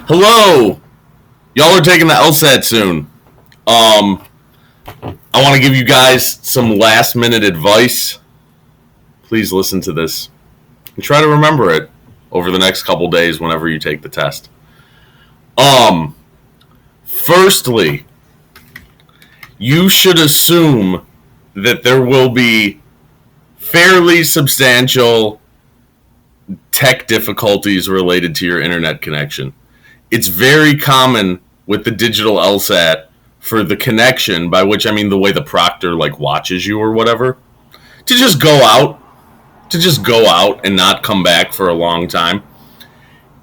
Hello! Y'all are taking the LSAT soon. I want to give you guys some last minute advice. Please listen to this and try to remember it over the next couple days whenever you take the test. Firstly, you should assume that there will be fairly substantial tech difficulties related to your internet connection. It's very common with the digital LSAT for the connection, by which I mean the way the proctor watches you or whatever, to just go out and not come back for a long time.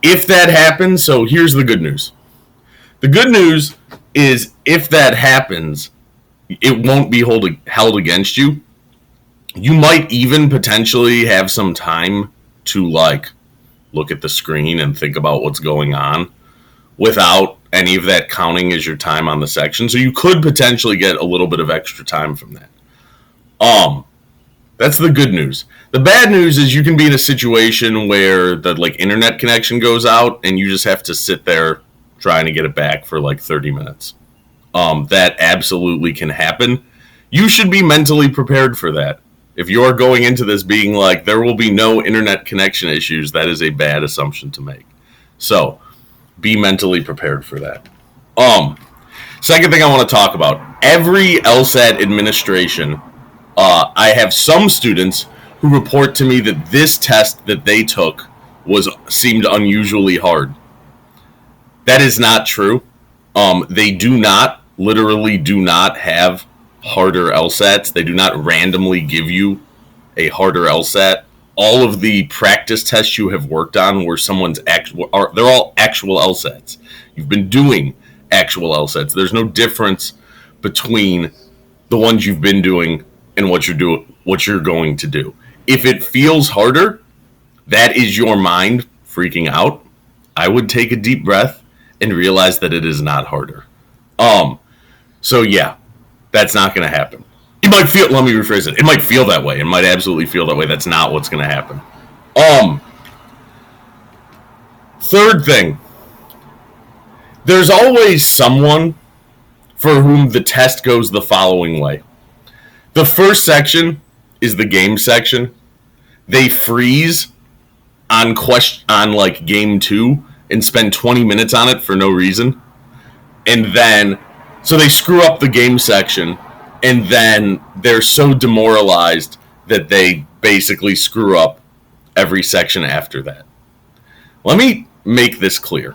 If that happens, so here's the good news. The good news is if that happens, it won't be held against you. You might even potentially have some time to look at the screen and think about what's going on without any of that counting as your time on the section. So you could potentially get a little bit of extra time from that. That's the good news. The bad news is you can be in a situation where the internet connection goes out and you just have to sit there trying to get it back for 30 minutes. That absolutely can happen. You should be mentally prepared for that. If you're going into this being there will be no internet connection issues, that is a bad assumption to make. So be mentally prepared for that. Second thing I want to talk about, every LSAT administration, I have some students who report to me that this test that they took seemed unusually hard. That is not true. They literally do not have harder LSATs. They do not randomly give you a harder LSAT. All of the practice tests you have worked on were they're all actual LSATs. You've been doing actual LSATs. There's no difference between the ones you've been doing and what you're going to do. If it feels harder, that is your mind freaking out. I would take a deep breath and realize that it is not harder. So yeah, that's not going to happen. Let me rephrase it. It might feel that way. It might absolutely feel that way. That's not what's going to happen. Third thing, there's always someone for whom the test goes the following way. The first section is the game section. They freeze on game 2 and spend 20 minutes on it for no reason. And then, so they screw up the game section, and then they're so demoralized that they basically screw up every section after that. Let me make this clear.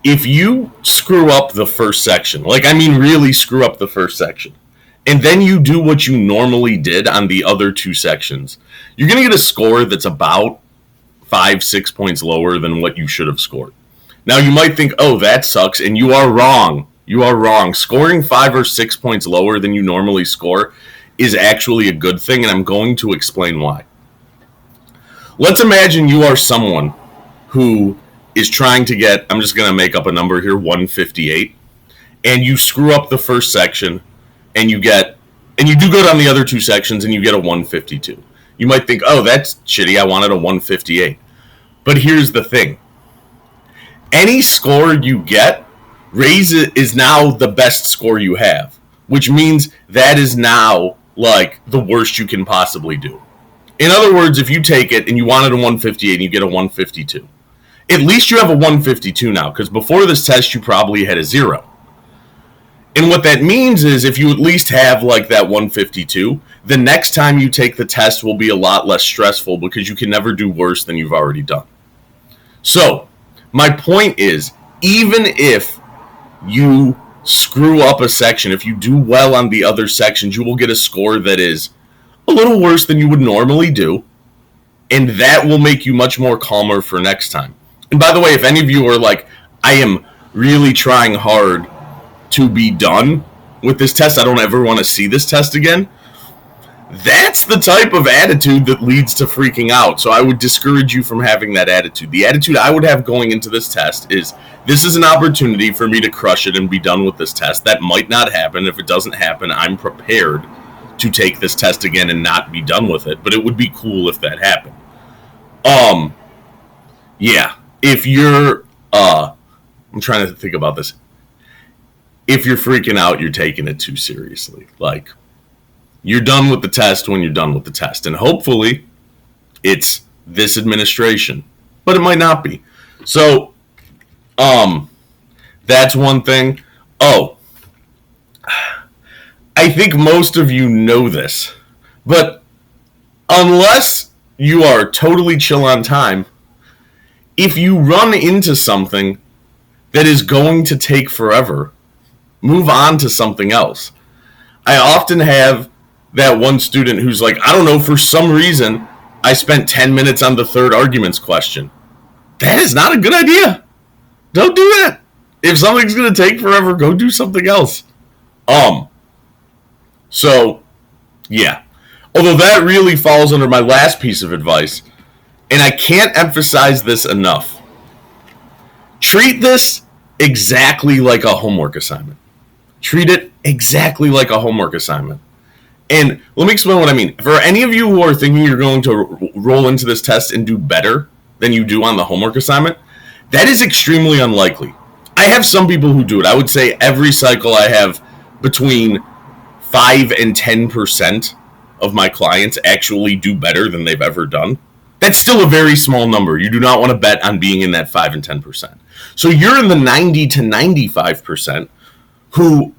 If you screw up the first section, really screw up the first section, and then you do what you normally did on the other two sections, you're going to get a score that's about 5-6 points lower than what you should have scored. Now, you might think, oh, that sucks, and you are wrong. You are wrong. Scoring 5 or 6 points lower than you normally score is actually a good thing, and I'm going to explain why. Let's imagine you are someone who is trying to get, I'm just going to make up a number here, 158, and you screw up the first section, and you do good on the other two sections, and you get a 152. You might think, oh, that's shitty, I wanted a 158. But here's the thing. Any score you get is now the best score you have, which means that is now the worst you can possibly do. In other words, if you take it and you wanted a 158 and you get a 152, at least you have a 152 now, because before this test you probably had a 0. And what that means is if you at least have that 152, the next time you take the test will be a lot less stressful because you can never do worse than you've already done. So, my point is, even if you screw up a section, if you do well on the other sections, you will get a score that is a little worse than you would normally do, and that will make you much more calmer for next time. And by the way, if any of you are I am really trying hard to be done with this test, I don't ever want to see this test again, that's the type of attitude that leads to freaking out. So I would discourage you from having that attitude. The attitude I would have going into this test is, this is an opportunity for me to crush it and be done with this test. That might not happen. If it doesn't happen, I'm prepared to take this test again and not be done with it. But it would be cool if that happened. Yeah. If you're I'm trying to think about this. If you're freaking out, you're taking it too seriously. Like, you're done with the test when you're done with the test. And hopefully it's this administration, but it might not be. So, that's one thing. Oh, I think most of you know this, but unless you are totally chill on time, if you run into something that is going to take forever, move on to something else. I often have that one student who's like, I don't know, for some reason, I spent 10 minutes on the third arguments question. That is not a good idea. Don't do that. If something's going to take forever, go do something else. So, yeah. Although that really falls under my last piece of advice, and I can't emphasize this enough. Treat this exactly like a homework assignment. Treat it exactly like a homework assignment. And let me explain what I mean. For any of you who are thinking you're going to roll into this test and do better than you do on the homework assignment, that is extremely unlikely. I have some people who do it. I would say every cycle I have between 5 and 10% of my clients actually do better than they've ever done. That's still a very small number. You do not want to bet on being in that 5 and 10%. So you're in the 90 to 95% who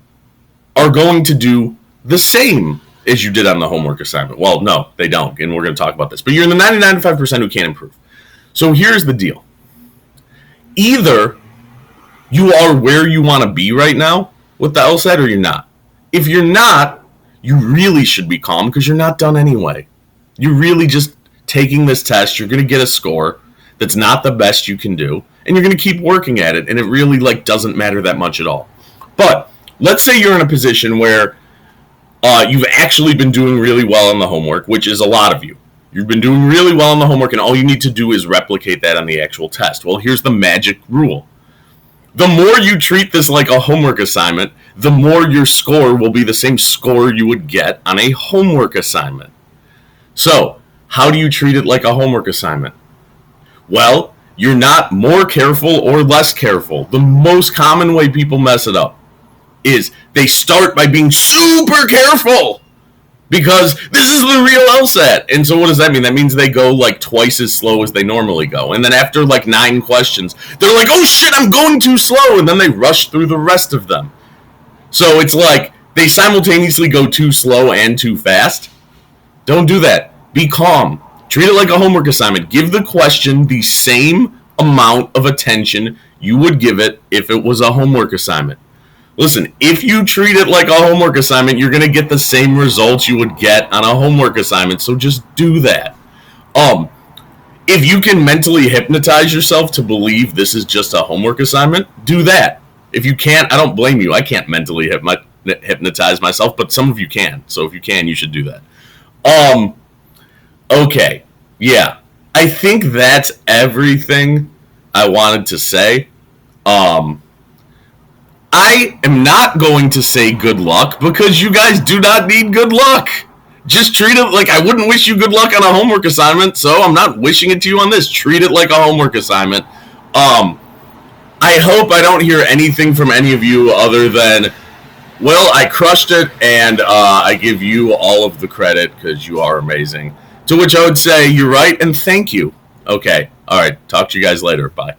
are going to do the same as you did on the homework assignment. Well, no, they don't, and we're going to talk about this. But you're in the 90-95% who can't improve. So here's the deal. Either you are where you want to be right now with the LSAT or you're not. If you're not, you really should be calm because you're not done anyway. You're really just taking this test. You're going to get a score that's not the best you can do, and you're going to keep working at it, and it really doesn't matter that much at all. But let's say you're in a position where you've actually been doing really well on the homework, which is a lot of you. You've been doing really well on the homework, and all you need to do is replicate that on the actual test. Well, here's the magic rule. The more you treat this like a homework assignment, the more your score will be the same score you would get on a homework assignment. So, how do you treat it like a homework assignment? Well, you're not more careful or less careful. The most common way people mess it up is they start by being super careful because this is the real LSAT. And so what does that mean? That means they go twice as slow as they normally go. And then after 9 questions, they're like, oh shit, I'm going too slow. And then they rush through the rest of them. So it's like they simultaneously go too slow and too fast. Don't do that. Be calm. Treat it like a homework assignment. Give the question the same amount of attention you would give it if it was a homework assignment. Listen, if you treat it like a homework assignment, you're going to get the same results you would get on a homework assignment, so just do that. If you can mentally hypnotize yourself to believe this is just a homework assignment, do that. If you can't, I don't blame you. I can't mentally hypnotize myself, but some of you can. So if you can, you should do that. Okay. Yeah. I think that's everything I wanted to say. I am not going to say good luck because you guys do not need good luck. Just treat it like I wouldn't wish you good luck on a homework assignment, so I'm not wishing it to you on this. Treat it like a homework assignment. I hope I don't hear anything from any of you other than, well, I crushed it, and I give you all of the credit because you are amazing. To which I would say, you're right, and thank you. Okay, all right, talk to you guys later. Bye.